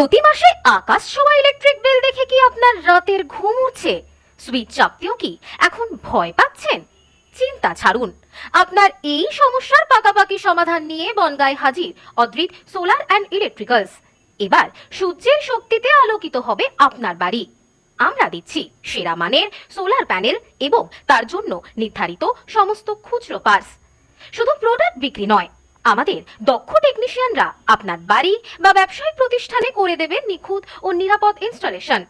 প্রতি মাসে আকাশ ছোঁয়া ইলেকট্রিক বিল দেখে কি আপনার রাতের ঘুম উড়ছে? সুইচ চাপতেও কি এখন ভয় পাচ্ছেন? চিন্তা ছাড়ুন, আপনার এই সমস্যার পাকাপাকি সমাধান নিয়ে বনগাঁয় হাজির অদ্রিত সোলার অ্যান্ড ইলেকট্রিক্যালস। এবার সূর্যের শক্তিতে আলোকিত হবে আপনার বাড়ি। আমরা দিচ্ছি সেরা মানের সোলার প্যানেল এবং তার জন্য নির্ধারিত সমস্ত খুচরো পার্টস। শুধু প্রোডাক্ট বিক্রি নয়, আমাদের দক্ষ টেকনিশিয়ানরা আপনার বাড়ি বা ব্যবসায়িক প্রতিষ্ঠানে করে দেবেন নিখুঁত ও নিরাপদ ইনস্টলেশন।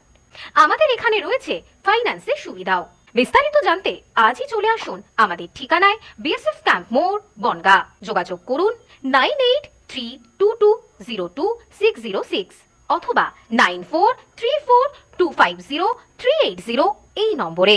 আমাদের এখানে রয়েছে ফাইন্যান্সের সুবিধাও। বিস্তারিত জানতে আজই চলে আসুন আমাদের ঠিকানায়, বিএসএফ ক্যাম্প মোড়, বনগাঁ। যোগাযোগ করুন 9832202606 অথবা 9434250380 এই নম্বরে।